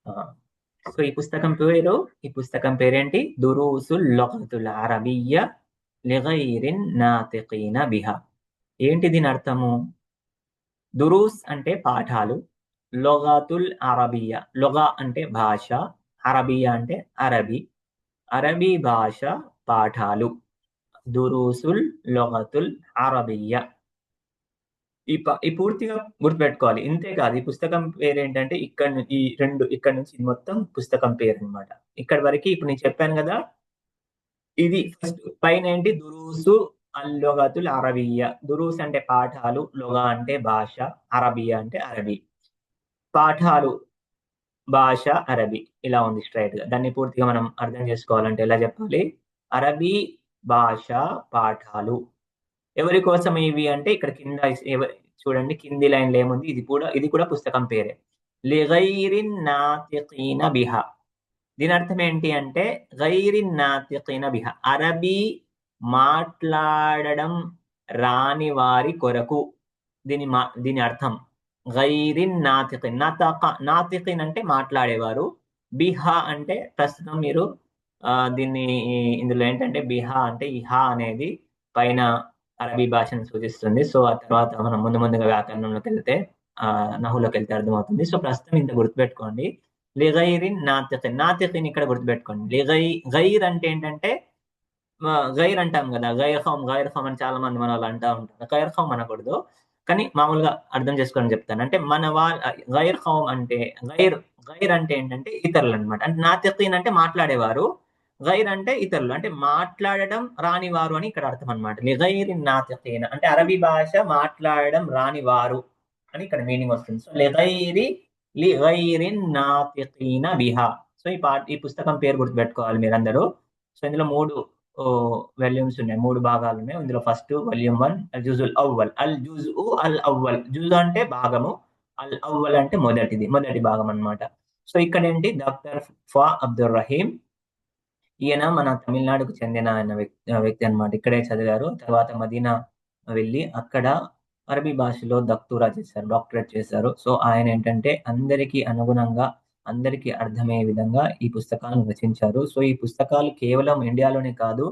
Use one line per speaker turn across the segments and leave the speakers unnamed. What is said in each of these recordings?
ఆ, సో ఈ పుస్తకం పేరేంటి? దురూసుల్ లగతుల్ అరబియ్య లిగైరిన్ నాతికీన బిహా. ఏంటి దీని అర్థము? దురూస్ అంటే పాఠాలు, లొగాతుల్ అరబియ్య, లొగా అంటే భాష, అరబియా అంటే అరబీ, అరబీ భాష పాఠాలు. దురూసుల్ లొగతుల్ అరబియ్య. ఈ పూర్తిగా గుర్తుపెట్టుకోవాలి. ఇంతే కాదు, ఈ పుస్తకం పేరేంటంటే ఇక్కడ నుంచి ఇది మొత్తం పుస్తకం పేరు అన్నమాట. ఇక్కడి వరకు ఇప్పుడు నేను చెప్పాను కదా. ఇది ఫస్ట్ పైన ఏంటి? దురూసు అల్ లొగతుల్ అరబియ్య. దురూస్ అంటే పాఠాలు, లొగా అంటే భాష, అరబియా అంటే అరబీ. పాఠాలు, భాష, అరబీ. ఇలా ఉంది స్ట్రైట్ గా. దాన్ని పూర్తిగా మనం అర్థం చేసుకోవాలంటే ఎలా చెప్పాలి? అరబీ భాష పాఠాలు. ఎవరి కోసం ఇవి అంటే ఇక్కడ కింద చూడండి, కింది లైన్లో ఏముంది? ఇది కూడా పుస్తకం పేరే. లిగైరిన్ నాతికీన బిహా. దీని అర్థం ఏంటి అంటే గైరిన్ నాతికీన బిహా, అరబీ మాట్లాడడం రాని వారి కొరకు. దీని అర్థం గైరిన్ నాతికిన్. నాతికిన్ అంటే మాట్లాడేవారు, బిహా అంటే ప్రస్తుతం మీరు దీన్ని ఇందులో ఏంటంటే బిహా అంటే ఈ హా అనేది పైన అరబీ భాషను సూచిస్తుంది. సో ఆ తర్వాత మనం ముందుగా వ్యాకరణంలోకి వెళ్తే, నహులోకి వెళ్తే అర్థమవుతుంది. సో ప్రస్తుతం ఇంత గుర్తుపెట్టుకోండి. లిగైరిన్ నాతికిన్. నాతికిన్ ఇక్కడ గుర్తుపెట్టుకోండి. గైర్ అంటే ఏంటంటే గైర్ అంటాం కదా, గైర్ ఖౌమ్ అని చాలా మంది మన వాళ్ళు అంటా ఉంటారు. గైర్ ఖౌమ్ అనకూడదు, కానీ మామూలుగా అర్థం చేసుకోవాలని చెప్తాను. అంటే మన వాళ్ళ గైర్ ఖౌమ్ అంటే గైర్ గైర్ అంటే ఏంటంటే ఇతరులు అనమాట. అంటే నాతికీన్ అంటే మాట్లాడేవారు, గైర్ అంటే ఇతరులు, అంటే మాట్లాడడం రాని వారు అని ఇక్కడ అర్థం అనమాట. లిగైరి నాతికీన్ అంటే అరబీ భాష మాట్లాడడం రాని వారు అని ఇక్కడ మీనింగ్ వస్తుంది. సో లిగైరిన్ నాతికీన బిహా. సో ఈ పుస్తకం పేరు గుర్తుపెట్టుకోవాలి మీరందరూ. సో ఇందులో మూడు వాల్యూమ్స్ ఉన్నాయి, మూడు భాగాలు ఉన్నాయి. ఇందులో ఫస్ట్ వాల్యూమ్ 1 అల్ జుజుల్ అవ్వల్. అల్ అవ్వల్, జుజు అంటే భాగము, అల్ అవ్వల్ అంటే మొదటి భాగం అన్నమాట. సో ఇక్కడ ఏంటి? డాక్టర్ ఫా అబ్దుర్ రహీం. ఈయన మన తమిళనాడుకు చెందిన వ్యక్తి అన్నమాట. ఇక్కడే చదివారు. తర్వాత మదీనా వెళ్ళి అక్కడ అరబీ భాషలో డాక్టరేట్ చేశారు. సో ఆయన ఏంటంటే అందరికీ అనుగుణంగా, అందరికీ అర్థమయ్యే విధంగా ఈ పుస్తకాలను రచించారు. సో ఈ పుస్తకాలు కేవలం ఇండియాలోనే కాదు,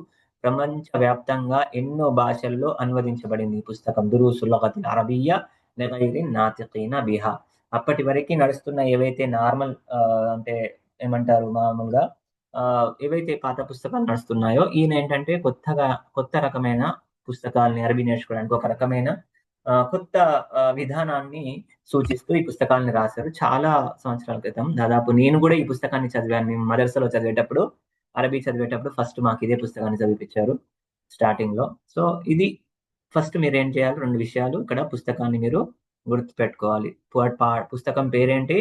ప్రపంచ వ్యాప్తంగా ఎన్నో భాషల్లో అనువదించబడింది ఈ పుస్తకం. దురూసుల్ లగతిల్ అరబియ్య లిగైరిన్ నాతికీన బిహా. అప్పటి వరకు నడుస్తున్న ఏవైతే నార్మల్ అంటే ఏమంటారు మామూలుగా ఏవైతే పాత పుస్తకాలు నడుస్తున్నాయో, ఈయన ఏంటంటే కొత్త రకమైన పుస్తకాలని అరబీ నేర్చుకోవడానికి ఒక రకమైన కొత్త విధానాన్ని సూచిస్తూ ఈ పుస్తకాలను రాశారు. చాలా సంవత్సరాల క్రితం, దాదాపు నేను కూడా ఈ పుస్తకాన్ని చదివాను. మేము మదర్సాలో చదివేటప్పుడు, అరబీ చదివేటప్పుడు ఫస్ట్ మాకు ఇదే పుస్తకాన్ని చదివిపించారు స్టార్టింగ్ లో. సో ఇది ఫస్ట్ మీరు ఏం చేయాలి? రెండు విషయాలు ఇక్కడ పుస్తకాన్ని మీరు గుర్తుపెట్టుకోవాలి. పుస్తకం పేరేంటి?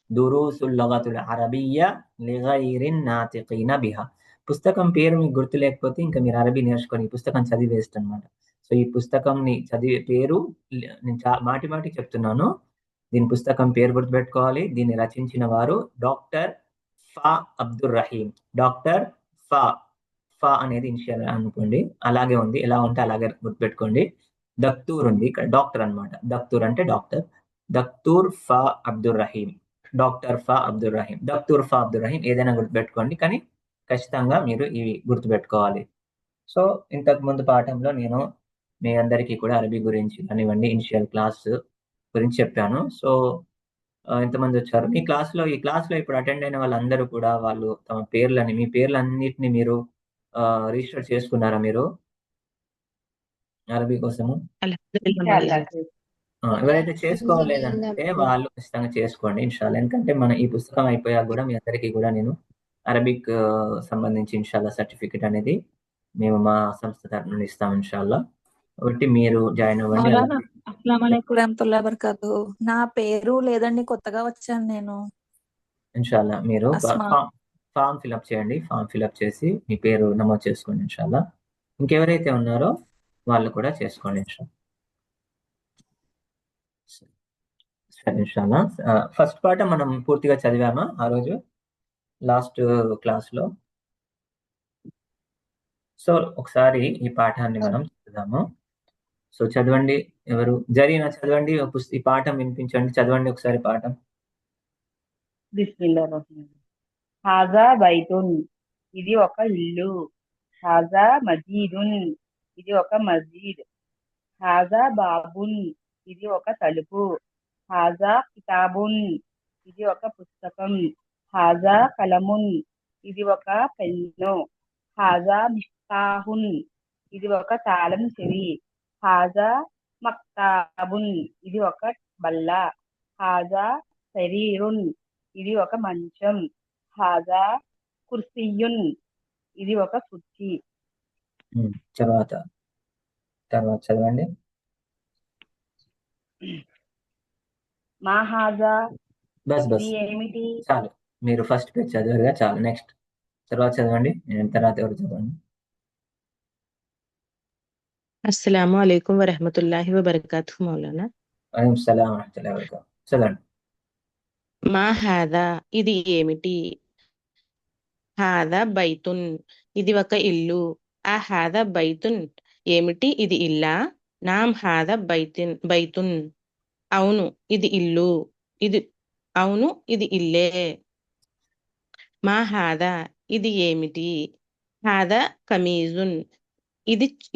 దురూసుల్ లగతుల్ అరబియ్య లిగైరిన్ నాతికీన బిహా. పుస్తకం పేరు మీకు గుర్తు లేకపోతే ఇంకా మీరు అరబీ నేర్చుకొని ఈ పుస్తకం చదివి వేస్ట్ అనమాట. సో ఈ పుస్తకంని చదివే పేరు నేను మాటి మాటి చెప్తున్నాను. దీని పుస్తకం పేరు గుర్తుపెట్టుకోవాలి. దీన్ని రచించిన వారు డాక్టర్ ఫా అబ్దుర్ రహీం. డాక్టర్ ఫా. ఫా అనేది ఇనిషియల్ అనుకోండి, అలాగే ఉంది, ఎలా ఉంటే అలాగే గుర్తుపెట్టుకోండి. దక్తూర్ ఉంది ఇక్కడ, డాక్టర్ అన్నమాట. దక్తూర్ అంటే డాక్టర్. దక్తూర్ ఫా అబ్దుర్ రహీం. డాక్టర్ ఫా అబ్దుర్ రహీం, దక్తూర్ ఫా అబ్దుర్ రహీం, ఏదైనా గుర్తుపెట్టుకోండి, కానీ ఖచ్చితంగా మీరు ఇవి గుర్తుపెట్టుకోవాలి. సో ఇంతకు ముందు పాఠంలో నేను మీ అందరికీ కూడా అరబీ గురించి కానివ్వండి, ఇనిషియల్ క్లాస్ గురించి చెప్పాను. సో ఎంతమంది వచ్చారు ఈ క్లాస్లో ఇప్పుడు అటెండ్ అయిన వాళ్ళందరూ కూడా వాళ్ళు తమ మీ పేర్లన్నిటిని మీరు రిజిస్టర్ చేసుకున్నారా మీరు అరబీ కోసము? ఎవరైతే చేసుకోలేదంటే వాళ్ళు ఖచ్చితంగా చేసుకోండి ఇన్షాల్లా. ఎందుకంటే మన ఈ పుస్తకం అయిపోయాక కూడా మీ అందరికీ కూడా నేను అరబిక్ సంబంధించి ఇన్షాల్లా సర్టిఫికెట్ అనేది మేము మా సంస్థ తరఫు నుండి ఇస్తాం ఇన్షాల్లా. కాబట్టి మీరు జాయిన్ అవ్వండి.
నా పేరు లేదండి, కొత్తగా వచ్చాను నేను.
ఇన్షాల్లా మీరు ఫామ్ ఫిల్అప్ చేయండి. ఫామ్ ఫిల్అప్ చేసి మీ పేరు నమోదు చేసుకోండి ఇన్షాల్లా. ఇంకెవరైతే ఉన్నారో వాళ్ళు కూడా చేసుకోండి ఇన్షాల్లా. సరే ఇన్షాల్లా. ఫస్ట్ పాఠం మనం పూర్తిగా చదివామా ఆ రోజు లాస్ట్ క్లాస్లో? సో ఒకసారి ఈ పాఠాన్ని మనం చదువుదాము. సో చదవండి. ఎవరు? జరిగిన చదవండి, ఈ పాఠం వినిపించండి. చదవండి ఒకసారి పాఠం.
బిస్మిల్లాహిర్రహ్మానిర్రహీం. హాజా బైతున్, ఇది ఒక ఇల్లు. హాజా మజీదున్, ఇది ఒక మస్జిద్. హాజా బాబున్, ఇది ఒక తలుపు. హాజా కితాబున్, ఇది ఒక పుస్తకం. హాజా కలమున్, ఇది ఒక పెన్ను. హాజా మిఫ్తాహున్, ఇది ఒక తాళం చెవి. హాజా మక్తాబున్, ఇది ఒక బల్ల. హాజా శరీరున్, ఇది ఒక మంచం. హాజా కుర్సియున్, ఇది ఒక కుర్చీ.
తర్వాత చదవండి.
మా హాజా,
బస్
ఇది ఏమిటి?
చాలు, మీరు ఫస్ట్ పేజ్ చదివారుగా, చాలు. నెక్స్ట్ తర్వాత చదవండి. తర్వాత ఎవరు చదవండి.
అస్సలాము అలైకుం వరహమతుల్లాహి వబరకాతుహు మౌలానా.
వలైకుం సలాం వరహమతుల్లాహి వబరకాతుహు. చదవండి.
మా హాదా, ఇది ఏమిటి? హాదా బైతున్, ఇది ఒక ఇల్లు. ఆ హాదా బైతున్, ఏమిటి ఇది ఇల్లా? నామ్ హాదా బైతున్, అవును ఇది ఇల్లు. అవును ఇది ఇల్లే. మా హాదా, ఇది ఏమిటి? హాదా కమీజున్,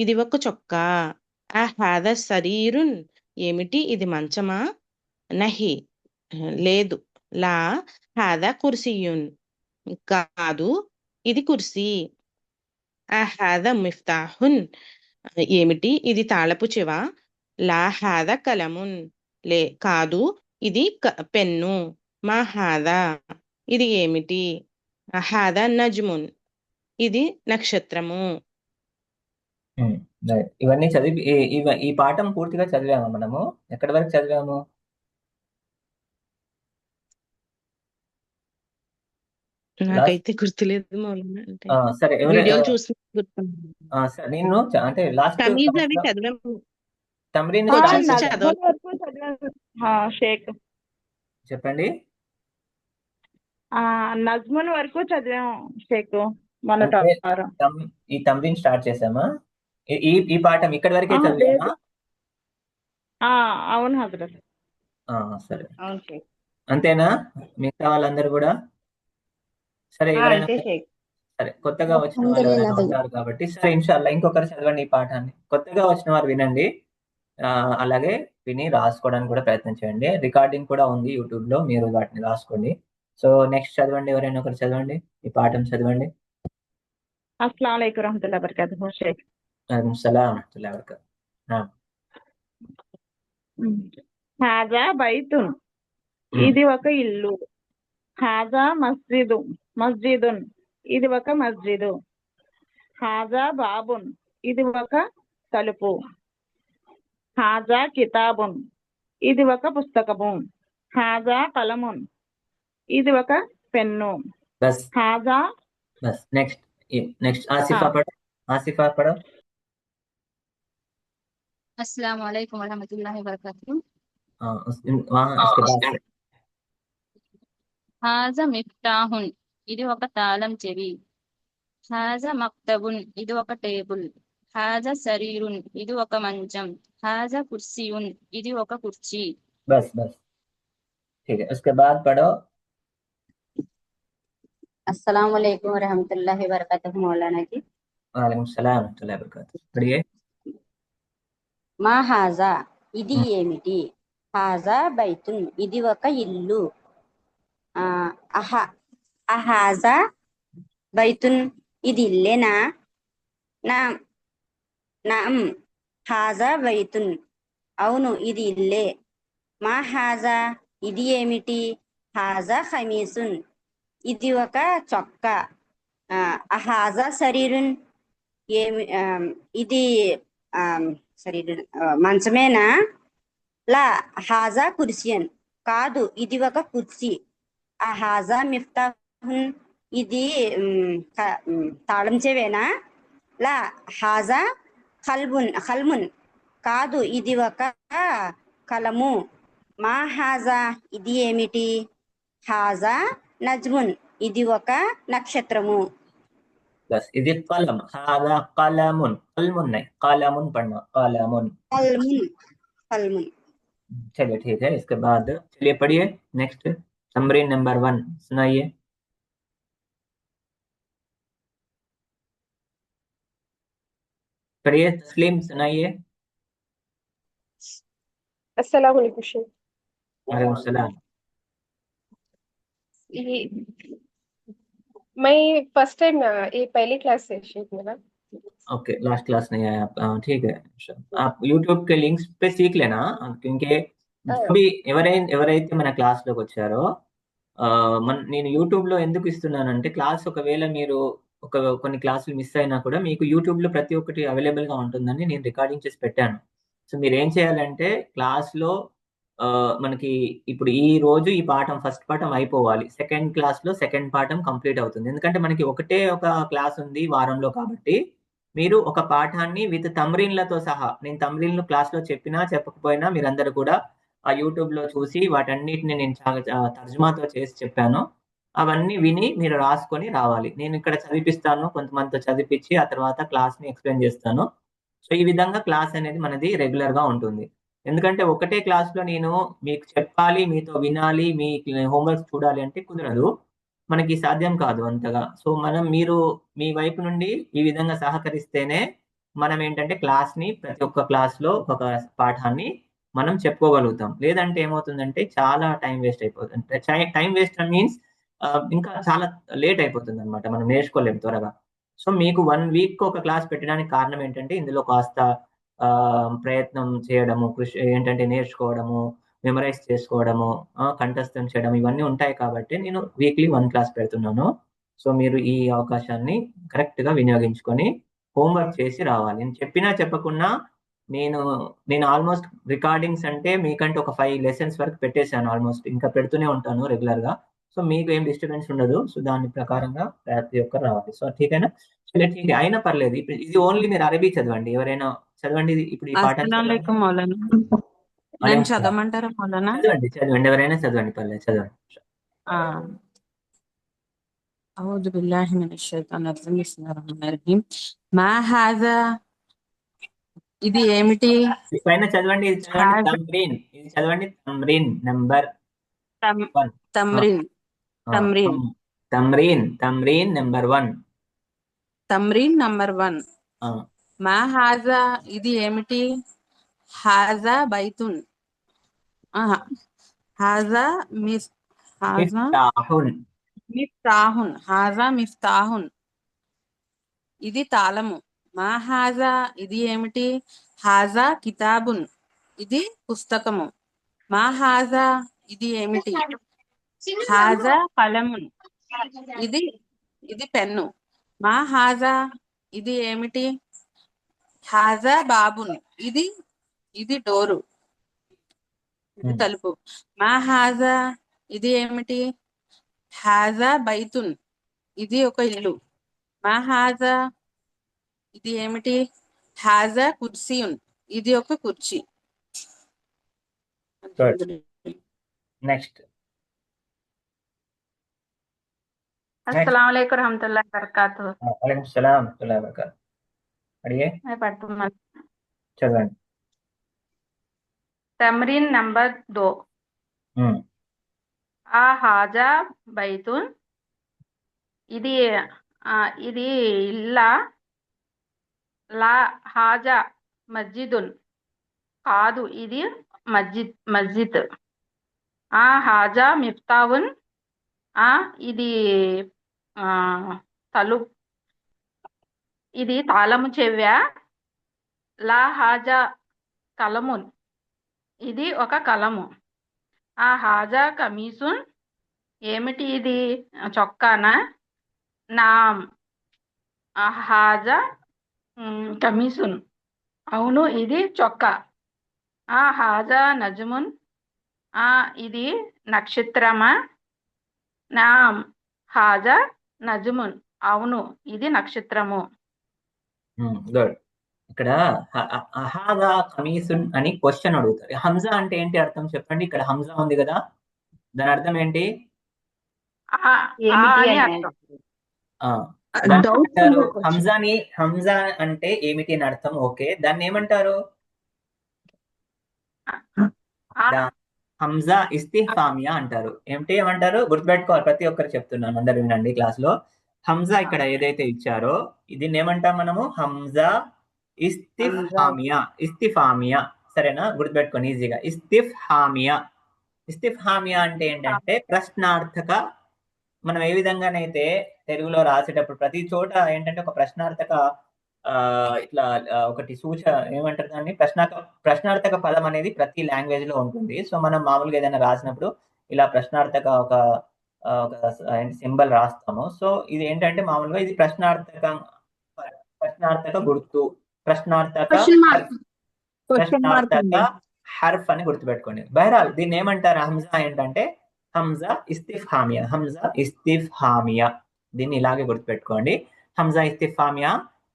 ఇది ఒక చొక్కా. ఆ హాదా సరీరున్, ఏమిటి ఇది మంచమా? నహి, లేదు. లా హాదా కుర్సీయున్, కాదు ఇది కుర్సీ. ఆ హాదా మిఫ్తాహున్, ఏమిటి ఇది తాళపు చెవా? లా హాదా కలమున్, కాదు ఇది పెన్ను. మా హాదా, ఇది ఏమిటి? హాదా నజ్మున్, ఇది నక్షత్రము.
ఇవన్నీ చదివి ఈ పాఠం పూర్తిగా చదివాము. మనము ఎక్కడి వరకు చదివాము?
నాకైతే గుర్తులేదు మౌలానా. అంటే
సరే,
వీడియోలు చూసి
సరే, నేను అంటే లాస్ట్
కమీజ్ అవి చదివాము.
తమ్రీన్
షేక్
చెప్పండి.
నజ్మున్ వరకు చదివాం షేక్.
ఈ తమ్రీన్ స్టార్ట్ చేసామా? ఈ పాఠం ఇక్కడి వరకే చదివామా?
అవును హజరత్.
సరే,
అవును షేక్.
అంతేనా? మిగతా వాళ్ళందరూ కూడా సరే, ఎవరైనా సరే, కొత్తగా వచ్చిన వాళ్ళు ఎవరైనా ఉంటారు కాబట్టి, సరే ఇన్షాల్లా ఇంకొకరు చదవండి ఈ పాఠాన్ని. కొత్తగా వచ్చిన వారు వినండి, అలాగే విని రాసుకోవడానికి కూడా ప్రయత్నం చేయండి. రికార్డింగ్ కూడా ఉంది యూట్యూబ్ లో, మీరు వాటిని రాసుకోండి. సో నెక్స్ట్ చదవండి, ఎవరైనా ఒకరు చదవండి, ఈ పాఠం చదవండి.
అస్సలాము అలైకుం వరహమతుల్లాహి వబరకాతుహు షేక్.
వలైకుం సలాం వరహమతుల్లాహి వబరకాతుహు.
హాజా బైతున్, ఇది ఒక ఇల్లు. హాజా మస్జిదున్, ఇది ఒక మస్జిదు. హాజా బాబున్, ఇది ఒక తలుపు. హాజా కితాబున్, ఇది ఒక పుస్తకము. హాజా కలమున్, ఇది ఒక పెన్ను. హాజా
నెక్స్ట్ ఆసిఫా పడో.
अस्सलाम वालेकुम वरहमतुल्लाहि वबरकातुहू। హాజా మిఫ్తాహున్, ఇది ఒక తాళం చెవి. హాజా మక్తబున్, ఇది ఒక టేబుల్. హాజా సరీరున్, ఇది ఒక మంచం. హాజా కుర్సీయున్, ఇది ఒక కుర్చీ.
బస్ ठीक है, उसके बाद पढ़ो।
अस्सलाम वालेकुम रहमतुल्लाहि वबरकातुहू मौलाना जी।
वालेकुम सलाम रहमतुल्लाहि वबरकातुहू। पढ़िए।
మా హాజా, ఇది ఏమిటి? హాజా బైతున్, ఇది ఒక ఇల్లు. అహాజా బైతున్, ఇది ఇల్లేనా? నామ్ హాజా బైతున్, అవును ఇది ఇల్లే. మా హాజా, ఇది ఏమిటి? హాజా ఖమీసున్, ఇది ఒక చొక్కా. అహాజా శరీరున్, ఇది శరీరున్ మంచమేనా? లా హాజా కుర్సియన్, కాదు ఇది ఒక కుర్సీ. అహాజా మిఫ్తాహున్, ఇది తాళం చెవేనా? లా హాజా ఖల్మున్, కాదు ఇది ఒక కలము. మా హాజా, ఇది ఏమిటి? హాజా నజ్మున్, ఇది ఒక నక్షత్రము.
बस ఇది कलम, హాదా కలమున్. కల్మున్ नहीं, कलमुन पढ़ना, कलमुन।
कलमुन।
चलिए ठीक है, इसके बाद चलिए पढ़िए नेक्स्ट। तमरीन नंबर 1 सुनाइए। पढ़िए तस्लीम, सुनाइए।
अस्सलाम वालेकुम शेख।
वालेकुम सलाम।
ये मैं फर्स्ट टाइम ये पहली क्लास है शेख मेरा।
ओके, लास्ट क्लास नहीं आया आप, ठीक है। आप యూట్యూబ్ के लिंक्स पे सीख लेना, क्योंकि అవి ఎవరైతే మన క్లాస్లోకి వచ్చారో నేను యూట్యూబ్ లో ఎందుకు ఇస్తున్నానంటే, క్లాస్ ఒకవేళ మీరు కొన్ని క్లాసులు మిస్ అయినా కూడా మీకు యూట్యూబ్ లో ప్రతి ఒక్కటి అవైలబుల్ గా ఉంటుందని నేను రికార్డింగ్ చేసి పెట్టాను. సో మీరు ఏం చేయాలంటే క్లాస్ లో మనకి ఇప్పుడు ఈ రోజు ఈ పాఠం ఫస్ట్ పాఠం అయిపోవాలి, సెకండ్ క్లాస్ లో సెకండ్ పాఠం కంప్లీట్ అవుతుంది. ఎందుకంటే మనకి ఒకటే ఒక క్లాస్ ఉంది వారంలో, కాబట్టి మీరు ఒక పాఠాన్ని విత్ తమ్రీన్లతో సహా, నేను తమ్రీన్లు క్లాస్ లో చెప్పినా చెప్పకపోయినా మీరందరూ కూడా ఆ యూట్యూబ్ లో చూసి వాటన్నిటిని నేను తర్జుమాతో చేసి చెప్పాను, అవన్నీ విని మీరు రాసుకొని రావాలి. నేను ఇక్కడ చదివిపిస్తాను, కొంతమందితో చదివిపించి ఆ తర్వాత క్లాస్ ని ఎక్స్ప్లెయిన్ చేస్తాను. సో ఈ విధంగా క్లాస్ అనేది మనది రెగ్యులర్ గా ఉంటుంది. ఎందుకంటే ఒకటే క్లాస్ లో నేను మీకు చెప్పాలి, మీతో వినాలి, మీ హోంవర్క్ చూడాలి అంటే కుదరదు, మనకి సాధ్యం కాదు అంతగా. సో మీరు మీ వైపు నుండి ఈ విధంగా సహకరిస్తేనే మనం ఏంటంటే క్లాస్ ని ప్రతి ఒక్క క్లాస్ లో ఒక పాఠాన్ని మనం చెప్పుకోగలుగుతాం. లేదంటే ఏమవుతుందంటే చాలా టైం వేస్ట్ అయిపోతుంది. టైం వేస్ట్ మీన్స్ ఇంకా చాలా లేట్ అయిపోతుంది అనమాట, మనం నేర్చుకోలేము త్వరగా. సో మీకు 1 వీక్ ఒక క్లాస్ పెట్టడానికి కారణం ఏంటంటే ఇందులో కాస్త ప్రయత్నం చేయడము, కృషి ఏంటంటే నేర్చుకోవడము, మెమరైజ్ చేసుకోవడము, కంఠస్థం చేయడం, ఇవన్నీ ఉంటాయి కాబట్టి నేను వీక్లీ 1 క్లాస్ పెడుతున్నాను. సో మీరు ఈ అవకాశాన్ని కరెక్ట్ గా వినియోగించుకొని హోంవర్క్ చేసి రావాలి. నేను చెప్పినా చెప్పకున్నా నేను ఆల్మోస్ట్ రికార్డింగ్స్ అంటే మీకంటే ఒక 5 లెసన్స్ వరకు పెట్టేశాను ఆల్మోస్ట్, ఇంకా పెడుతూనే ఉంటాను రెగ్యులర్ గా. సో మీకు ఏం డిస్టర్బెన్స్ ఉండదు. సో దాని ప్రకారంగా ప్రతి ఒక్కరు రావాలి. సో ఠీకేనా, చలో ఠీక్ అయినా పర్లేదు. ఇప్పుడు ఇది ఓన్లీ మీరు అరబీ చదవండి, ఎవరైనా చదవండి. ఇప్పుడు ఈ పాఠాన్ని
అస్సలాం
చదవండి.
వాలేకుం మౌలానా. నేను
వాలేకుం సలాం.
చదవమంటారా మౌలానా?
చదవండి, ఎవరైనా చదవండి, పర్లేదు చదవండి.
అఊజు బిల్లాహి మినష్ షైతానిర్ రజీమ్. బిస్మిల్లాహిర్ రహ్మానిర్ రహీం. మా హాజా, ఇది ఏమిటి?
ఈ పైన చదవండి, ఇది చదవండి
హాజా
తమ్రీన్, ఇది చదవండి Tamreen number 1.
Tamreen Tamreen
Tamreen number 1.
Tamreen number 1. మా హాజా, ఇది ఏమిటి? హాజా బైతున్. హాజా మిఫ్తాహున్. హాజా మిఫ్తాహున్, ఇది తాళము. మా హాజా, ఇది ఏమిటి? హాజా కితాబున్, ఇది పుస్తకము. మా హాజా, ఇది ఏమిటి? హాజా కలమున్, ఇది పెన్ను. మా హాజా, ఇది ఏమిటి? హాజా బాబున్, ఇది డోరు, ఇది తలుపు. మా హాజా, ఇది ఏమిటి? హాజా బైతున్, ఇది ఒక ఇల్లు. మా హాజా, ఇది ఏమిటి? హాజా కుర్సీయున్, ఇది ఒక కుర్చీ.
నెక్స్ట్.
अस्सलाम वालेकुम रहमतुल्लाहि व बरकातुहू।
वालेकुम सलाम रहमतुल्लाहि व बरकातुहू. पढ़िए,
मैं पढ़ूंगा।
चदవండి.
तमरीन नंबर 2। ఆ హాజా బైతున్, ఇది ఇల్లా. లా హాజా మస్జిదున్, కాదు ఇది మస్జిద్. ఆ హాజా మిఫ్తావున్, ఇది ఇది తాళము చెవ్యా. లా హాజా కలమున్, ఇది ఒక కలము. ఆ హాజా కమీసున్, ఏమిటి ఇది? చొక్కానా? నామ్ హాజా కమీసున్, అవును ఇది చొక్కా. ఆ హాజా నజమున్, ఇది నక్షత్రమా? నామ్ హాజా నజమున్, అవును ఇది నక్షత్రము.
గుడ్. ఇక్కడ హాజా కమీసున్ అని క్వశ్చన్ అడుగుతారు. హంజా అంటే ఏంటి అర్థం చెప్పండి. ఇక్కడ హంజా ఉంది కదా, దాని అర్థం ఏంటి? హంజా అంటే ఏమిటి అని అర్థం. ఓకే, దాన్ని ఏమంటారు? హంజా ఇస్తిఫామియా అంటారు. ఏమంటారు గుర్తుపెట్టుకోవాలి, ప్రతి ఒక్కరు చెప్తున్నాను, అందరు వినండి క్లాస్ లో. హంజా ఇక్కడ ఏదైతే ఇచ్చారో దీన్ని ఏమంటాం మనము? హంజా ఇస్తిఫామియా. ఇస్తిఫామియా, సరేనా? గుర్తుపెట్టుకోండి ఈజీగా. ఇస్తిఫామియా. ఇస్తిఫామియా అంటే ఏంటంటే ప్రశ్నార్థక. మనం ఏ విధంగానైతే తెలుగులో రాసేటప్పుడు ప్రతి చోట ఏంటంటే ఒక ప్రశ్నార్థక ఇట్లా ఒకటి ఏమంటారు దాన్ని, ప్రశ్నార్థక పదం అనేది ప్రతి లాంగ్వేజ్ లో ఉంటుంది. సో మనం మామూలుగా ఏదైనా రాసినప్పుడు ఇలా ప్రశ్నార్థక ఒక సింబల్ రాస్తాము. సో ఇది ఏంటంటే మామూలుగా ఇది ప్రశ్నార్థక గుర్తు, ప్రశ్నార్థక హర్ఫ్ అని గుర్తుపెట్టుకోండి. బహరాల్ దీన్ని ఏమంటారు? హంజా ఏంటంటే హంజా ఇస్తిఫామియా. హంజా ఇస్తిఫామియా, దీన్ని ఇలాగే గుర్తుపెట్టుకోండి. హంజా ఇస్తిఫామియా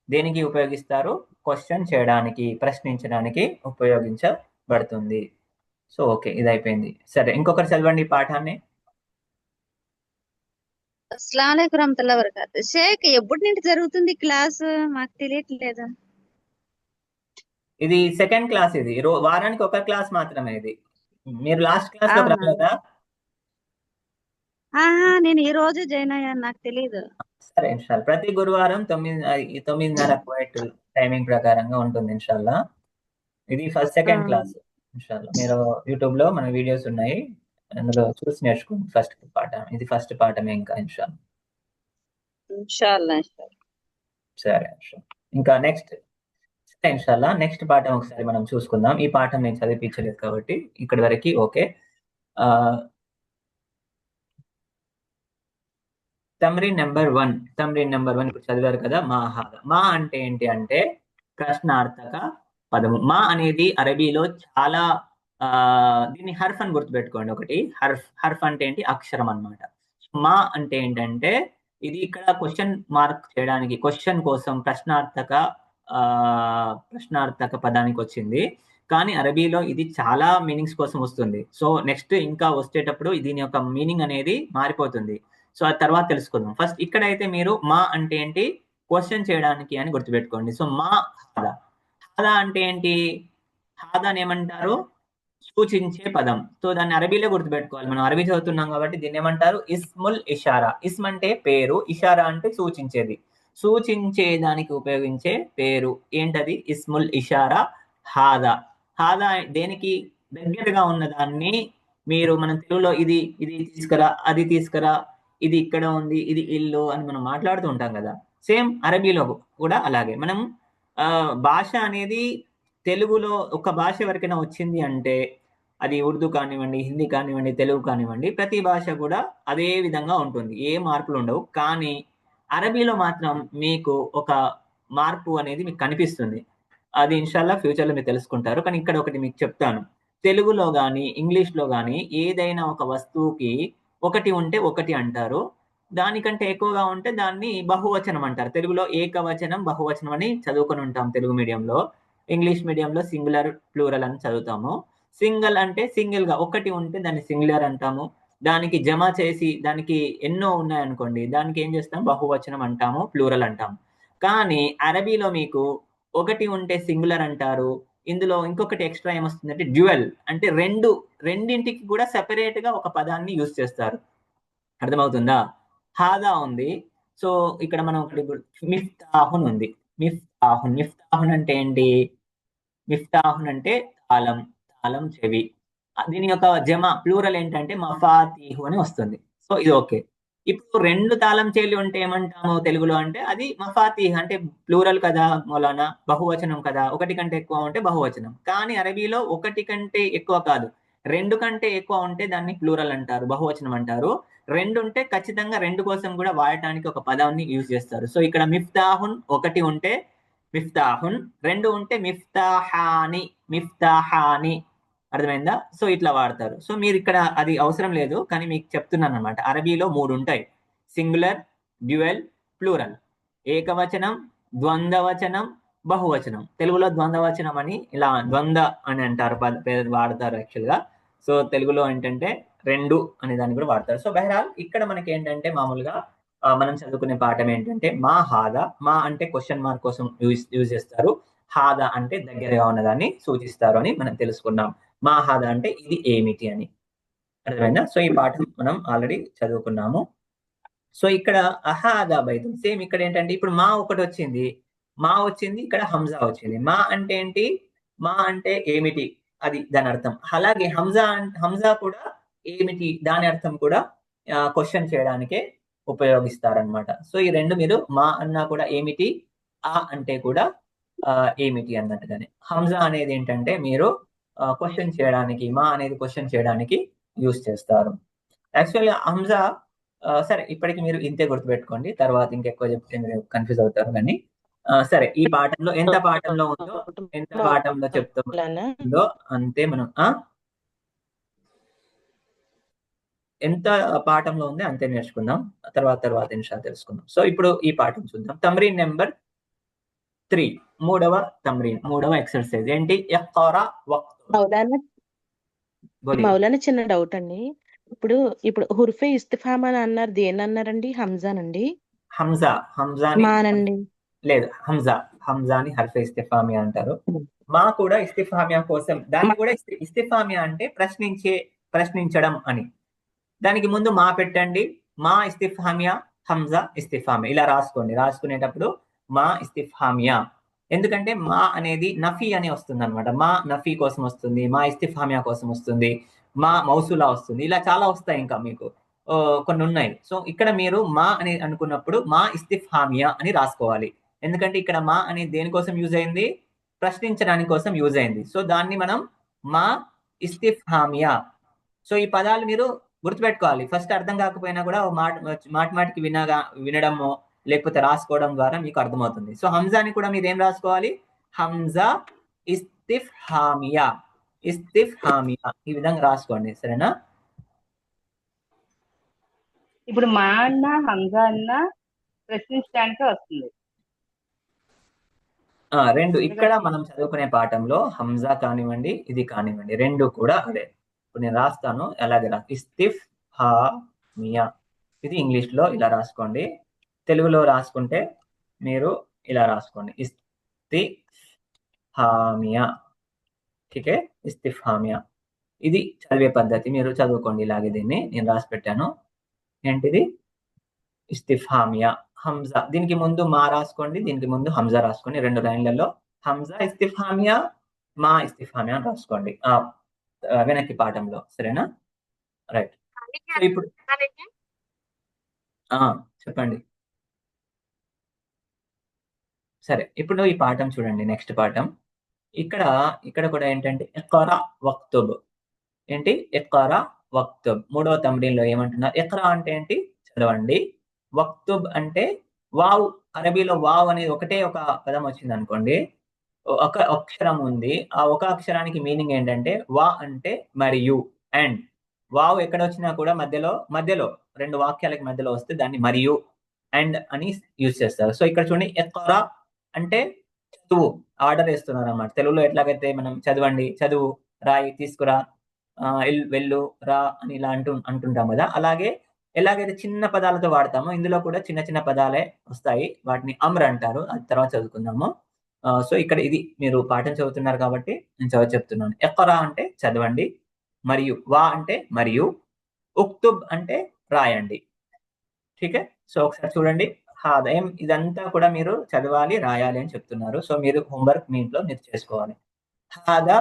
దేనికి ఉపయోగిస్తారు? క్వశ్చన్ చేయడానికి, ప్రశ్నించడానికి ఉపయోగించబడుతుంది. సో ఓకే, ఇది అయిపోయింది. సరే, ఇంకొకరు చదవండి ఈ పాఠాన్ని.
అస్సలాము అలైకుం రహమతుల్లాహి వబరకాతు. షేక్ ఎప్పటి నుండి జరుగుతుంది క్లాస్? మాకు తెలియట్లేదు.
ఇది సెకండ్ క్లాస్. ఇది వారానికి ఒక క్లాస్ మాత్రమే. ఇది మీరు లాస్ట్ క్లాస్ లో రాలేదా?
నేను ఈ రోజు జాయిన్ అయ్యాను, నాకు తెలియదు.
సరే, ఇన్షాల్లా ప్రతి గురువారం 9:30 టైమింగ్ ప్రకారంగా ఉంటుంది ఇన్షాల్లా. ఇది సెకండ్ క్లాస్ ఇన్షాల్లా. మీరు యూట్యూబ్ లో మన వీడియోస్ ఉన్నాయి, అందులో చూసి నేర్చుకోండి ఫస్ట్ పాఠం. ఇది ఫస్ట్ పాఠమే ఇంకా ఇన్షాల్లా. సరే, ఇంకా నెక్స్ట్ ఇన్షాల్లా నెక్స్ట్ పాఠం ఒకసారి మనం చూసుకుందాం. ఈ పాఠం నేను చదివించలేదు కాబట్టి ఇక్కడి వరకు ఓకే. తమ్రీన్ నెంబర్ 1 ఇప్పుడు చదివారు కదా. మా హాదా. మా అంటే ఏంటి అంటే ప్రశ్నార్థక పదము. మా అనేది అరబీలో చాలా దీన్ని హర్ఫ్ అని గుర్తుపెట్టుకోండి. ఒకటి హర్ఫ్ అంటే ఏంటి? అక్షరం అన్నమాట. మా అంటే ఏంటంటే ఇది ఇక్కడ క్వశ్చన్ మార్క్ చేయడానికి, క్వశ్చన్ కోసం ప్రశ్నార్థక పదానికి వచ్చింది. కానీ అరబీలో ఇది చాలా మీనింగ్స్ కోసం వస్తుంది. సో నెక్స్ట్ ఇంకా వచ్చేటప్పుడు దీని యొక్క మీనింగ్ అనేది మారిపోతుంది. సో ఆ తర్వాత తెలుసుకుందాం. ఫస్ట్ ఇక్కడైతే మీరు మా అంటే ఏంటి? క్వశ్చన్ చేయడానికి అని గుర్తుపెట్టుకోండి. సో మా హాదా. హాదా అంటే ఏంటి? హాదాని ఏమంటారు? సూచించే పదం. సో దాన్ని అరబీలో గుర్తుపెట్టుకోవాలి. మనం అరబీ చదువుతున్నాం కాబట్టి దీన్ని ఏమంటారు? ఇస్ముల్ ఇషారా. ఇస్మ్ అంటే పేరు, ఇషారా అంటే సూచించేది. సూచించే దానికి ఉపయోగించే పేరు ఏంటది? ఇస్ముల్ ఇషారా హాదా. హాదా దేనికి దగ్గరగా ఉన్న దాన్ని మీరు మనం తెలుగులో ఇది తీసుకురా, అది తీసుకురా, ఇది ఇక్కడ ఉంది, ఇది ఇల్లు అని మనం మాట్లాడుతూ ఉంటాం కదా. సేమ్ అరబీలో కూడా అలాగే. మనం భాష అనేది తెలుగులో ఒక భాష ఎవరికైనా వచ్చింది అంటే అది ఉర్దూ కానివ్వండి, హిందీ కానివ్వండి, తెలుగు కానివ్వండి, ప్రతి భాష కూడా అదే విధంగా ఉంటుంది, ఏ మార్పులు ఉండవు. కానీ అరబీలో మాత్రం మీకు ఒక మార్పు అనేది మీకు కనిపిస్తుంది. అది ఇన్షాల్లా ఫ్యూచర్లో మీరు తెలుసుకుంటారు. కానీ ఇక్కడ ఒకటి మీకు చెప్తాను. తెలుగులో కానీ ఇంగ్లీష్లో కానీ ఏదైనా ఒక వస్తువుకి ఒకటి ఉంటే ఒకటి అంటారు, దానికంటే ఎక్కువగా ఉంటే దాన్ని బహువచనం అంటారు. తెలుగులో ఏకవచనం, బహువచనం అని చదువుకొని ఉంటాం తెలుగు మీడియంలో. ఇంగ్లీష్ మీడియంలో సింగులర్, ప్లూరల్ అని చదువుతాము. సింగిల్ అంటే సింగిల్ గా ఒకటి ఉంటే దాన్ని సింగులర్ అంటాము. దానికి జమ చేసి దానికి ఎన్నో ఉన్నాయనుకోండి, దానికి ఏం చేస్తాం? బహువచనం అంటాము, ప్లూరల్ అంటాము. కానీ అరబీలో మీకు ఒకటి ఉంటే సింగులర్ అంటారు. ఇందులో ఇంకొకటి ఎక్స్ట్రా ఏమొస్తుందంటే డ్యూయల్, అంటే రెండింటికి కూడా సెపరేట్ గా ఒక పదాన్ని యూజ్ చేస్తారు. అర్థమవుతుందా? హాదా ఉంది. సో ఇక్కడ మనం ఒకటి మిఫ్తాహున్ ఉంది. మిఫ్తాహున్ అంటే ఏంటి? మిఫ్తాహున్ అంటే తాళం చెవి. దీని యొక్క జమ ప్లూరల్ ఏంటంటే మఫాతీహు అని వస్తుంది. సో ఇది ఓకే. ఇప్పుడు 2 తాళం చెవులు ఉంటే ఏమంటాము తెలుగులో అంటే అది మఫాతీహ్, అంటే ప్లూరల్ కదా మౌలానా, బహువచనం కదా, ఒకటి కంటే ఎక్కువ ఉంటే బహువచనం. కానీ అరబీలో ఒకటి కంటే ఎక్కువ కాదు, 2 కంటే ఎక్కువ ఉంటే దాన్ని ప్లూరల్ అంటారు, బహువచనం అంటారు. 2 ఉంటే ఖచ్చితంగా 2 కోసం కూడా వాడటానికి ఒక పదాన్ని యూజ్ చేస్తారు. సో ఇక్కడ మిఫ్తాహున్ ఒకటి ఉంటే మిఫ్తాహున్, 2 ఉంటే మిఫ్తాహాని. అర్థమైందా? సో ఇట్లా వాడతారు. సో మీరు ఇక్కడ అది అవసరం లేదు, కానీ మీకు చెప్తున్నాను అనమాట. అరబీలో 3 ఉంటాయి: సింగులర్, డ్యూయల్, ప్లూరల్. ఏకవచనం, ద్వంద్వవచనం, బహువచనం. తెలుగులో ద్వంద్వవచనం అని ఇలా ద్వంద్వ అని అంటారు, వాడతారు యాక్చువల్ గా. సో తెలుగులో ఏంటంటే 2 అనే దాన్ని కూడా వాడతారు. సో బహరాల్ ఇక్కడ మనకి ఏంటంటే మామూలుగా మనం చదువుకునే పాఠం ఏంటంటే మా హాదా. మా అంటే క్వశ్చన్ మార్క్ కోసం యూజ్ చేస్తారు, హాదా అంటే దగ్గరగా ఉన్నదాన్ని సూచిస్తారు అని మనం తెలుసుకున్నాం. మా హాదా అంటే ఇది ఏమిటి అని. అర్థమైందా? సో ఈ పాఠం మనం ఆల్రెడీ చదువుకున్నాము. సో ఇక్కడ అహాదా బైతున్ సేమ్ ఇక్కడ ఏంటంటే ఇప్పుడు మా ఒకటి వచ్చింది, మా వచ్చింది, ఇక్కడ హంజా వచ్చింది. మా అంటే ఏంటి? మా అంటే ఏమిటి, అది దాని అర్థం. అలాగే హంజా కూడా ఏమిటి దాని అర్థం కూడా క్వశ్చన్ చేయడానికే ఉపయోగిస్తారనమాట. సో ఈ రెండు మీరు మా అన్నా కూడా ఏమిటి, ఆ అంటే కూడా ఏమిటి అన్నట్టుగానే. హంజా అనేది ఏంటంటే మీరు క్వశ్చన్ చేయడానికి, మా అనేది క్వశ్చన్ చేయడానికి యూజ్ చేస్తారు. యాక్చువల్గా హంజా సరే ఇప్పటికి మీరు ఇంతే గుర్తుపెట్టుకోండి, తర్వాత ఇంకెక్కువ చెప్తే మీరు కన్ఫ్యూజ్ అవుతారు. కానీ సరే ఈ పాఠంలో ఎంత పాఠంలో ఉందో, ఎంత పాఠంలో చెప్తుందో అంతే మనం ఎంత పాఠంలో ఉంది అంతే నేర్చుకుందాం. తర్వాత నిమిషాలు తెలుసుకుందాం. సో ఇప్పుడు ఈ పాఠం చూద్దాం. తమ్రీన్ నెంబర్ 3, మూడవ ఎక్సర్సైజ్ ఏంటి? ఇఖ్రా వక్తుబ్.
మౌలానా చిన్న డౌట్ అండి. ఇప్పుడు హుర్ఫే ఇస్తిఫామ్ అని అన్నారు, దేని అన్నారండి? హంజానండి? మానండి
లేదు, హంజాని హర్ఫే ఇస్తిఫామియా అంటారు. మా కూడా ఇస్తిఫామియా కోసం, దాన్ని కూడా ఇస్తిఫామియా అంటే ప్రశ్నించడం అని. దానికి ముందు మా పెట్టండి, మా ఇస్తిఫామియా, హంజా ఇస్తిఫామియా ఇలా రాసుకోండి. రాసుకునేటప్పుడు మా ఇస్తిఫామియా, ఎందుకంటే మా అనేది నఫీ అని వస్తుంది అనమాట. మా నఫీ కోసం వస్తుంది, మా ఇస్తిఫామియా కోసం వస్తుంది, మా మౌసూలా వస్తుంది, ఇలా చాలా వస్తాయి, ఇంకా మీకు కొన్ని ఉన్నాయి. సో ఇక్కడ మీరు మా అని అనుకున్నప్పుడు మా ఇస్తిఫామియా అని రాసుకోవాలి. ఎందుకంటే ఇక్కడ మా అనేది దేనికోసం యూజ్ అయింది? ప్రశ్నించడానికి కోసం యూజ్ అయింది. సో దాన్ని మనం మా ఇస్తిఫామియా. సో ఈ పదాలు మీరు గుర్తుపెట్టుకోవాలి. ఫస్ట్ అర్థం కాకపోయినా కూడా మాటికి వినడమో లేకపోతే రాసుకోవడం ద్వారా మీకు అర్థమవుతుంది. సో హంజాని కూడా మీరు ఏం రాసుకోవాలి? హంజా ఇస్తిఫామియా, ఈ విధంగా రాసుకోండి, సరేనా?
ఇప్పుడు మా అన్న హంజా అన్న ప్రశ్నించడానికి వస్తుంది.
రెండు ఇక్కడ మనం చదువుకునే పాఠంలో హంజా కానివ్వండి, ఇది కానివ్వండి, రెండు కూడా అదే. ఇప్పుడు నేను రాస్తాను, అలాగే ఇస్తిఫామియా, ఇది ఇంగ్లీష్ లో ఇలా రాసుకోండి. తెలుగులో రాసుకుంటే మీరు ఇలా రాసుకోండి, ఇస్తిఫామియా. ఠీకే, ఇస్తిఫామియా ఇది చదివే పద్ధతి. మీరు చదువుకోండి ఇలాగే. దీన్ని నేను రాసి పెట్టాను. ఏంటిది? ఇస్తిఫామియా. హంజా, దీనికి ముందు మా రాసుకోండి, దీనికి ముందు హంజా రాసుకోండి. 2 లైన్లలో హంజా ఇస్తిఫామియా, మా ఇస్తిఫామియా రాసుకోండి వెనక్కి పాఠంలో, సరేనా? రైట్. ఇప్పుడు చెప్పండి. సరే, ఇప్పుడు ఈ పాఠం చూడండి, నెక్స్ట్ పాఠం. ఇక్కడ కూడా ఏంటంటే ఇఖ్రా వక్తుబ్. ఏంటి? ఇఖ్రా వక్తుబ్. 3వ తమ్రీన్లో ఏమంటున్నారు? ఇఖ్రా అంటే ఏంటి? చదవండి. వక్తుబ్ అంటే వావ్. అరబీలో వావ్ అనేది ఒకటే ఒక పదం వచ్చింది అనుకోండి, ఒక అక్షరం ఉంది. ఆ ఒక అక్షరానికి మీనింగ్ ఏంటంటే వా అంటే మరియు, అండ్. వావ్ ఎక్కడ వచ్చినా కూడా మధ్యలో 2 వాక్యాలకి మధ్యలో వస్తే దాన్ని మరియు, అండ్ అని యూజ్ చేస్తారు. సో ఇక్కడ చూడండి, ఇఖ్రా అంటే చదువు, ఆర్డర్ వేస్తున్నారు అన్నమాట. తెలుగులో ఎట్లాగైతే మనం చదవండి, చదువు, రాయి, తీసుకురా, వెళ్ళు, రా అని ఇలా అంటుంటాం కదా, అలాగే ఎలాగైతే చిన్న పదాలతో వాడతామో ఇందులో కూడా చిన్న చిన్న పదాలే వస్తాయి. వాటిని అమ్ర్ అంటారు. అది తర్వాత చదువుకుందాము. సో ఇక్కడ ఇది మీరు పాఠం చదువుతున్నారు కాబట్టి నేను చెప్తున్నాను. ఇఖ్రా అంటే చదవండి, మరియు వా అంటే మరియు, ఉక్తుబ్ అంటే రాయండి. ఠీకే. సో ఒకసారి చూడండి, ఇదంతా కూడా మీరు చదవాలి, రాయాలి అని చెప్తున్నారు. సో మీరు హోంవర్క్ మీ ఇంట్లో మీరు చేసుకోవాలి. హాదా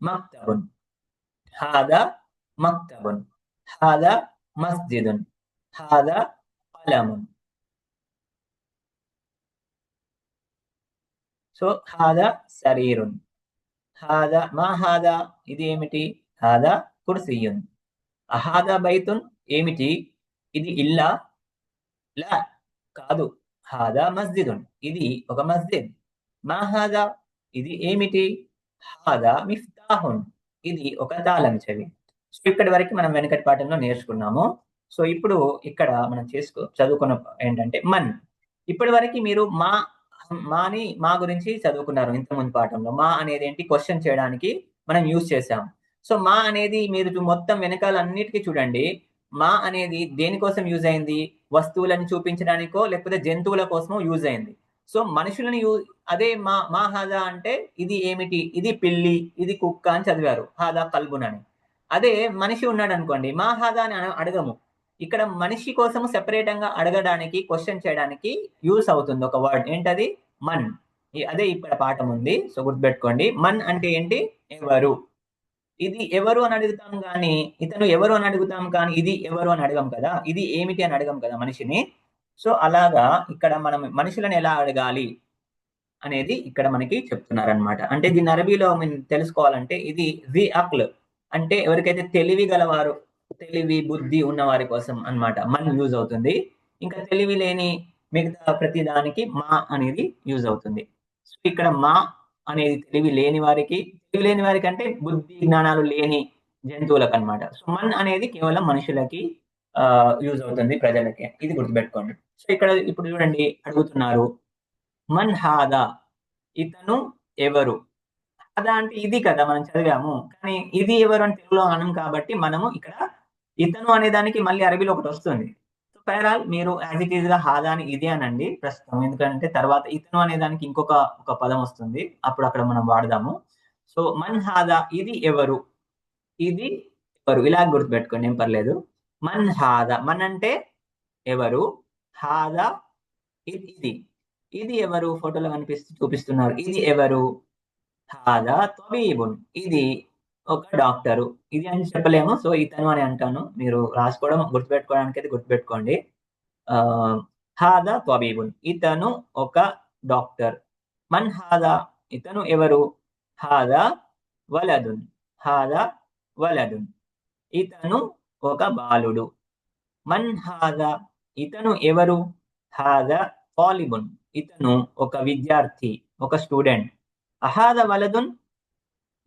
మక్తబున్, హాదా మక్తబున్, హాదా మస్జిదున్, హాదా కలమున్. సో హాదా సరీరున్, హాదా మా హాదా ఇది ఏమిటి? హాదా కుర్సియున్. అహాదా బైతున్ ఏమిటి? ఇది ఇల్లా? లా కాదు. హాదా మస్జిదున్ ఇది ఒక మస్జిద్. మా హాదా ఇది ఏమిటి? హాదా మిఫ్తాహున్ ఇది ఒక తాళం చెవి. సో ఇక్కడి వరకు మనం వెనకటి పాఠంలో నేర్చుకున్నాము. సో ఇప్పుడు ఇక్కడ మనం చదువుకున్న ఏంటంటే మన్. ఇప్పటి వరకు మీరు మా గురించి చదువుకున్నారు. ఇంతకుముందు పాఠంలో మా అనేది ఏంటి? క్వశ్చన్ చేయడానికి మనం యూజ్ చేసాం. సో మా అనేది మీరు మొత్తం వెనకాల అన్నిటికీ చూడండి, మా అనేది దేనికోసం యూజ్ అయింది? వస్తువులను చూపించడానికో లేకపోతే జంతువుల కోసమో యూజ్ అయింది. సో మనుషులని అదే మా హాదా అంటే ఇది ఏమిటి? ఇది పిల్లి, ఇది కుక్క అని చదివారు, హాదా కల్బున్ అని. అదే మనిషి ఉన్నాడు అనుకోండి, మా హాదా అని అడగము. ఇక్కడ మనిషి కోసము సెపరేటంగా అడగడానికి, క్వశ్చన్ చేయడానికి యూస్ అవుతుంది ఒక వర్డ్. ఏంటది? మన్. అదే ఇక్కడ పాఠం ఉంది. సో గుర్తుపెట్టుకోండి. మన్ అంటే ఏంటి? ఎవరు. ఇది ఎవరు అని అడుగుతాం కానీ, ఇతను ఎవరు అని అడుగుతాం కానీ ఇది ఎవరు అని అడగం కదా, ఇది ఏమిటి అని అడగం కదా మనిషిని. సో అలాగా ఇక్కడ మనం మనుషులను ఎలా అడగాలి అనేది ఇక్కడ మనకి చెప్తున్నారనమాట. అంటే దీని అరబీలో మనం తెలుసుకోవాలంటే ఇది జి అక్ల్ అంటే ఎవరికైతే తెలివి గలవారు, తెలివి బుద్ధి ఉన్న వారి కోసం అన్నమాట మన్ యూజ్ అవుతుంది. ఇంకా తెలివి లేని మిగతా ప్రతి దానికి మా అనేది యూజ్ అవుతుంది. సో ఇక్కడ మా అనేది తెలివి లేని వారికి అంటే బుద్ధి జ్ఞానాలు లేని జంతువులకు అన్నమాట. సో మన్ అనేది కేవలం మనుషులకి యూజ్ అవుతుంది, ప్రజలకి. ఇది గుర్తుపెట్టుకోండి. సో ఇక్కడ ఇప్పుడు చూడండి, అడుగుతున్నారు మన్ హాదా, ఇతను ఎవరు. హాదా అంటే ఇది కదా, మనం చదివాము. కానీ ఇది ఎవరు అని తెలుగులో అనం కాబట్టి మనము ఇక్కడ ఇతను అనే దానికి మళ్ళీ అరబీలో ఒకటి వస్తుంది. సో పేరాల్ మీరు యాజ్ ఇట్ ఈజ్ గా హాదా అని ఇది అనండి ప్రస్తుతం, ఎందుకంటే తర్వాత ఇతను అనే దానికి ఒక పదం వస్తుంది, అప్పుడు అక్కడ మనం వాడదాము. సో మన్ హాదా, ఇది ఎవరు, ఇది ఎవరు, ఇలా గుర్తుపెట్టుకోండి, ఏం పర్లేదు. మన్ హాదా, మన్ అంటే ఎవరు, హాదా ఇది. ఇది ఎవరు, ఫోటోలో చూపిస్తున్నారు, ఇది ఎవరు. హాదా తబీబున్, ఇది ఒక డాక్టరు. ఇది అని చెప్పలేము, సో ఇతను అని అంటాను. మీరు రాసుకోవడం గుర్తుపెట్టుకోవడానికి అయితే గుర్తుపెట్టుకోండి. హాదా తబీబున్, ఇతను ఒక డాక్టర్. మన్ హాదా, ఇతను ఎవరు. హాదా వలదున్, హాదా వలదున్, ఇతను ఒక బాలుడు. మన్ హాదా, ఇతను ఎవరు. హాదా తాలిబున్, ఇతను ఒక విద్యార్థి, ఒక స్టూడెంట్. అహాద వలదున్,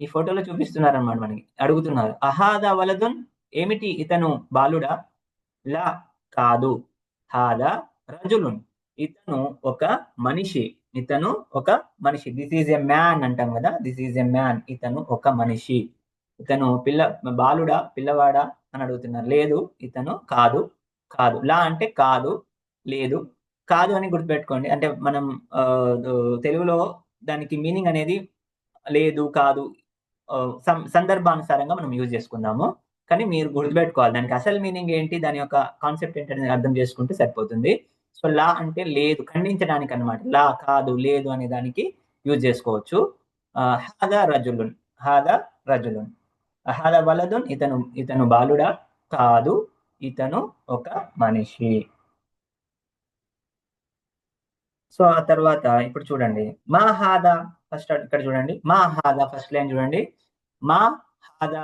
ఈ ఫోటోలో చూపిస్తున్నారు అన్నమాట, మనకి అడుగుతున్నారు. అహాద వలదున్, ఏమిటి, ఇతను బాలుడా. లా, కాదు. హాదా రజులున్, ఇతను ఒక మనిషి, ఇతను ఒక మనిషి. దిస్ ఈజ్ ఎ మ్యాన్ అంటాం కదా, దిస్ ఈజ్ ఎ మ్యాన్, ఇతను ఒక మనిషి. ఇతను బాలుడా, పిల్లవాడా అని అడుగుతున్నారు. లేదు, ఇతను కాదు. కాదు. లా అంటే కాదు, లేదు. కాదు అని గుర్తుపెట్టుకోండి. అంటే మనం తెలుగులో దానికి మీనింగ్ అనేది లేదు, కాదు, సందర్భానుసారంగా మనం యూజ్ చేసుకుందాము. కానీ మీరు గుర్తుపెట్టుకోవాలి దానికి అసలు మీనింగ్ ఏంటి, దాని యొక్క కాన్సెప్ట్ ఏంటి అనేది అర్థం చేసుకుంటే సరిపోతుంది. సో లా అంటే లేదు, ఖండించడానికి అన్నమాట. లా, కాదు, లేదు అనే దానికి యూజ్ చేసుకోవచ్చు. హాదా రజులున్, హాదా రజులున్. హాదా వలదున్, ఇతను బాలుడా. కాదు, ఇతను ఒక మనిషి. సో ఆ తర్వాత ఇప్పుడు చూడండి, మా హాదా. ఫస్ట్ ఇక్కడ చూడండి, మా హాదా, ఫస్ట్ లైన్ చూడండి. మా హాదా,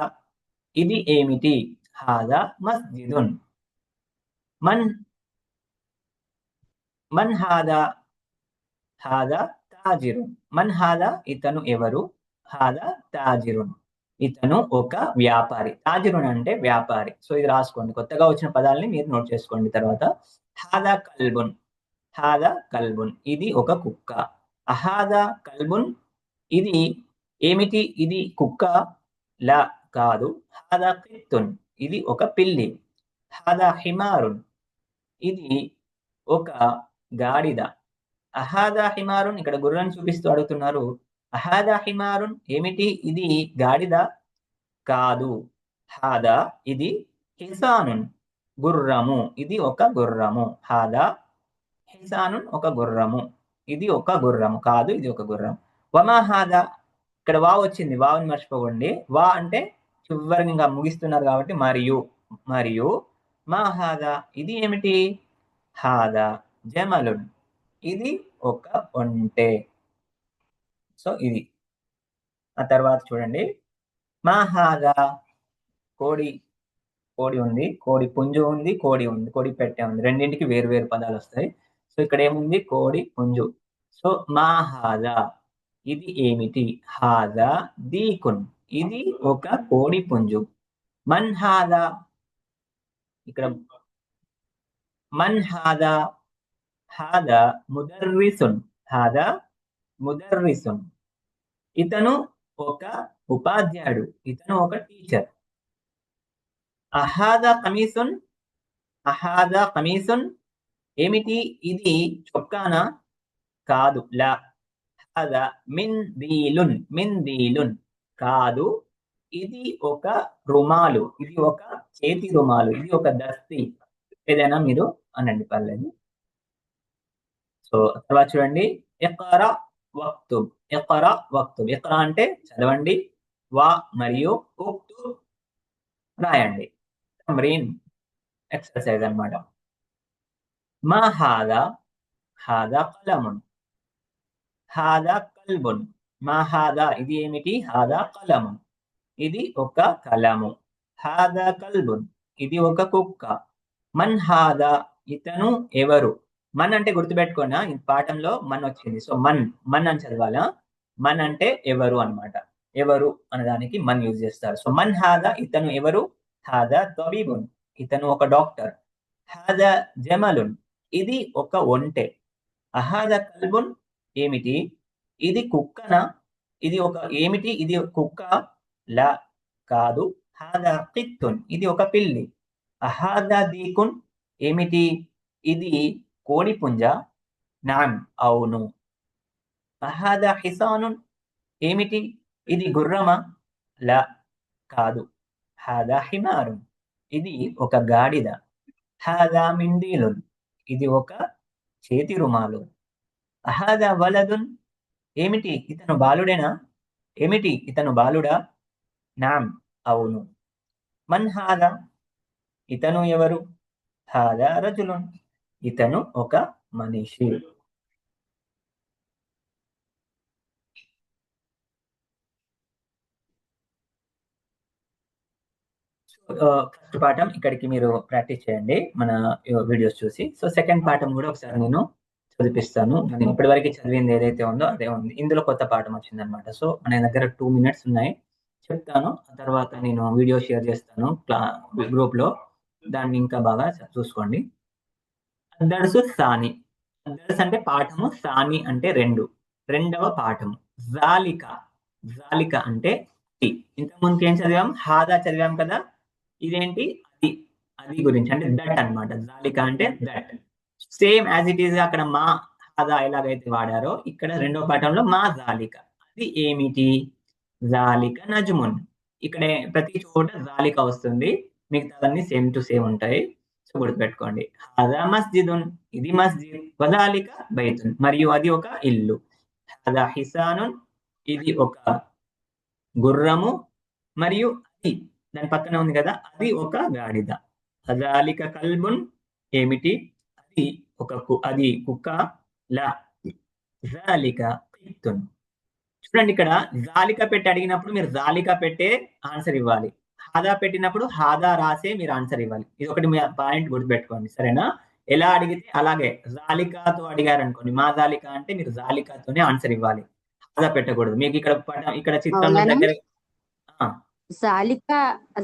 ఇది ఏమిటి. హాదా మస్జిదున్. మన్ హాదా. హాదా తాజిరున్. మన్ హాదా, ఇతను ఎవరు. హాదా తాజిరున్, ఇతను ఒక వ్యాపారి. తాజిరున్ అంటే వ్యాపారి. సో ఇది రాసుకోండి, కొత్తగా వచ్చిన పదాలని మీరు నోట్ చేసుకోండి. తర్వాత హాదా కల్బున్, హాదా కల్బున్, ఇది ఒక కుక్క. అహాదా కల్బున్, ఇది ఏమిటి, ఇది కుక్క. లా, కాదు. హాదా కిత్తున్, ఇది ఒక పిల్లి. హాదా హిమారున్, ఇది ఒక గాడిద. అహాదా హిమారున్, ఇక్కడ గుర్రం చూపిస్తూ అడుగుతున్నారు. అహాదా హిమారున్, ఏమిటి, ఇది గాడిద. కాదు. హాదా, ఇది హిసానున్, గుర్రము, ఇది ఒక గుర్రము. హాదా హిసానున్, ఒక గుర్రము, ఇది ఒక గుర్రము. కాదు, ఇది ఒక గుర్రం. వమా హాదా, ఇక్కడ వా వచ్చింది, వాని మర్చిపోకండి. వా అంటే చివరికి ఇంకా ముగిస్తున్నారు కాబట్టి మరియు. మా హాదా, ఇది ఏమిటి. హాదా జమలున్, ఇది ఒక ఒంటె. సో ఇది. ఆ తర్వాత చూడండి, మా హాదా, కోడి ఉంది, కోడి పుంజు ఉంది, కోడి పెట్టె ఉంది. రెండింటికి వేరు వేరు పదాలు వస్తాయి. సో ఇక్కడ ఏముంది, కోడి పుంజు. సో మా హాదా, ఇది ఏమిటి. హాదా దీకున్, ఇది ఒక కోడి పుంజు. మన్ హాదా, ఇక్కడ మన్ హాదా. హాదా ముదర్రిసున్, హాదా ముదర్రిసున్, ఇతను ఒక ఉపాధ్యాయుడు, ఇతను ఒక టీచర్. అహాదా కమీసున్, అహాదా కమీసున్, ఏమిటి, ఇది చొక్కానా. కాదు. లా. హాదా మిందీలున్, కాదు, ఇది ఒక రుమాలు, ఇది ఒక చేతి రుమాలు, ఇది ఒక దస్తి. ఏదైనా మీరు అనండి, పర్లేదు. సో తర్వాత చూడండి, ఇఖ్రా వక్తుబ్. ఇఖ్రా వక్తుబ్. ఇఖ్రా అంటే చదవండి, వా మరియు ఉక్తుబ్ రాయండి. తమ్రీన్, ఎక్సర్సైజ్ అన్నమాట. మా హాదా, హాదా కలమున్, హాదా కల్బున్. మా హాదా, ఇది ఏమిటి? హాదా కలమున్, ఇది ఒక కలము. హాదా కల్బున్, ఇది ఒక కుక్క. మన్ హాదా, ఇతను ఎవరు. మన్ అంటే గుర్తుపెట్టుకోండి, ఈ పాఠంలో మన్ వచ్చింది. సో మన్, మన్ అని చదవాలా. మన్ అంటే ఎవరు అన్నమాట. ఎవరు అనడానికి మన్ యూజ్ చేస్తారు. సో మన్ హాదా, ఇతను ఎవరు. హాదా తబీబున్, ఇతను ఒక డాక్టర్. హాదా జమలున్, ఇది ఒక ఒంటె. అహాదా కల్బున్, ఏమిటి? ఇది కుక్కనా? ఇది ఒక ఏమిటి? ఇది కుక్క? లా, కాదు. హాదా కిత్తున్, ఇది ఒక పిల్లి. అహాదా దీకున్, ఏమిటి? ఇది కోడి పుంజ. నామ్, అవును. అహాదా హిసానున్, ఏమిటి? ఇది గుర్రమా? లా, కాదు. హాదా హిమారున్, ఇది ఒక గాడిద. హాదా మిందీలున్, ఇది ఒక చేతి రుమాలు. అహాదా వలదున్, ఏమిటి? ఇతను బాలుడేనా? ఏమిటి? ఇతను బాలుడా? నామ్, అవును. మన్ హాదా, ఇతను ఎవరు? హాదా రజులున్, ఇతను ఒక మనిషి. ఫస్ట్ పాఠం ఇక్కడికి మీరు ప్రాక్టీస్ చేయండి మన వీడియోస్ చూసి. సో సెకండ్ పాఠం కూడా ఒకసారి నేను చదివిపిస్తాను. నేను ఇప్పటివరకు చదివింది ఏదైతే ఉందో అదే ఉంది. ఇందులో కొత్త పాఠం వచ్చిందనమాట. సో మన దగ్గర 2 minutes ఉన్నాయి, చెప్తాను. ఆ తర్వాత నేను వీడియో షేర్ చేస్తాను గ్రూప్ లో, దాన్ని ఇంకా బాగా చూసుకోండి. దర్సు సాని. దర్స్ అంటే పాఠము, సాని అంటే రెండవ పాఠము. జాలిక, జాలిక అంటే ఇంతకుముందు ఏం చదివాం? హాదా చదివాం కదా. ఇదేంటి? అది, అది గురించి అంటే దట్ అన్నమాట. జాలిక అంటే that. Same as it is అక్కడ మా హాదా ఎలాగైతే వాడారో ఇక్కడ రెండో పాఠంలో మా జాలిక. అది ఏమిటి? జాలిక నజ్మున్. ఇక్కడ ప్రతి చోట జాలిక వస్తుంది, మిగతావన్నీ సేమ్ టు సేమ్ ఉంటాయి. సో గుర్తుపెట్టుకోండి. హాదా మస్జిదున్, ఇది మస్జిద్. వజాలిక బైతున్, మరియు అది ఒక ఇల్లు. హాదా హిసానున్, ఇది ఒక గుర్రము, మరియు అది దాని పక్కన ఉంది కదా, అది ఒక గాడిద. హజాలిక కల్బున్, ఏమిటి? అది ఒక అది కుక్క. లా, జాలిక కిత్తున్. చూడండి, ఇక్కడ జాలిక పెట్టి అడిగినప్పుడు మీరు జాలిక పెట్టే ఆన్సర్ ఇవ్వాలి. హాదా పెట్టినప్పుడు హాదా రాసే మీరు ఆన్సర్ ఇవ్వాలి. ఇది ఒకటి మీ పాయింట్ గుర్తుపెట్టుకోండి, సరేనా? ఎలా అడిగితే అలాగే. జాలికాతో అడిగారు అనుకోండి, మా జాలిక అంటే మీరు జాలికాతోనే ఆన్సర్ ఇవ్వాలి, హాదా పెట్టకూడదు. మీకు ఇక్కడ చిత్రంలో దగ్గర
జాలిక,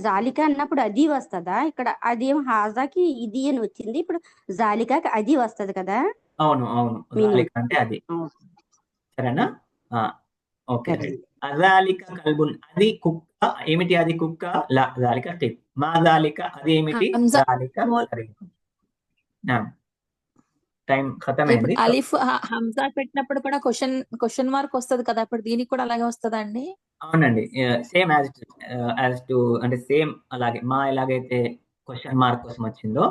జాలిక అన్నప్పుడు అది వస్తుందా? ఇక్కడ అదేం హాజాకి ఇది అని వచ్చింది, ఇప్పుడు జాలికాకి అది వస్తది కదా.
అవును అవును, జాలిక అంటే అది, సరేనా? ఓకే. అజాలిక కల్బున్, అది కుక్క. ఏమిటి? అది కుక్క. లా, జాలిక టిప్. మా జాలిక, అది ఏమిటి? జాలిక టైం ఖతం అయింది.
అలిఫ్ హంజా పెట్టినప్పుడు కూడా క్వశ్చన్ మార్క్ వస్తుంది కదా, అప్పుడు దీనికి కూడా అలాగే వస్తుందా అండి?
అవునండి, సేమ్ యాజ్ టు అంటే సేమ్ అలాగే మా ఎలాగైతే క్వశ్చన్ మార్క్ కోసం వచ్చిందో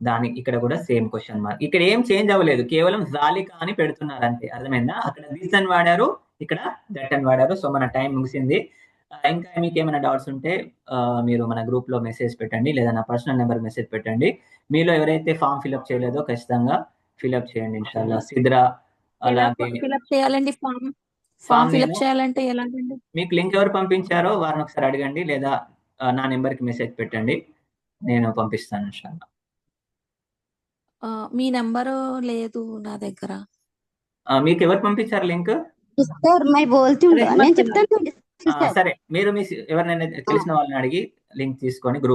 దానికి ఇక్కడ కూడా సేమ్ క్వశ్చన్ మార్క్. ఇక్కడ ఏం చేంజ్ అవ్వలేదు, కేవలం జాలిక అని పెడుతున్నారు అంతే. అర్థమైందా? అక్కడ దిస్ అని వాడారు, ఇక్కడ దట్ అని వాడారు. సో మన టైం ముగిసింది. ఇంకా మీకు ఏమైనా డౌట్స్ ఉంటే మీరు మన గ్రూప్ లో మెసేజ్ పెట్టండి, లేదా నా పర్సనల్ నెంబర్ మెసేజ్ పెట్టండి. మీలో ఎవరైతే ఫామ్ ఫిల్అప్ చేయలేదో ఖచ్చితంగా ఫిల్అప్ చేయండి ఇన్షాల్లా. సిద్రా అలాగే
ఫిల్అప్ చేయాలండి ఫామ్ ఫిల్అప్ చేయాలంటే ఎలాగండి?
మీకు లింక్ ఎవరు పంపించారో వారిని ఒకసారి అడగండి, లేదా నా నెంబర్ కి మెసేజ్ పెట్టండి, నేను పంపిస్తాను ఇన్షాల్లా.
మీ నెంబరు లేదు నా దగ్గర.
మీకు ఎవరు పంపించారు లింక్?
నేను చెప్తాను.
సరే, మీరు మీ ఎవరినైనా తెలిసిన వాళ్ళని అడిగి లింక్ తీసుకొని గ్రూప్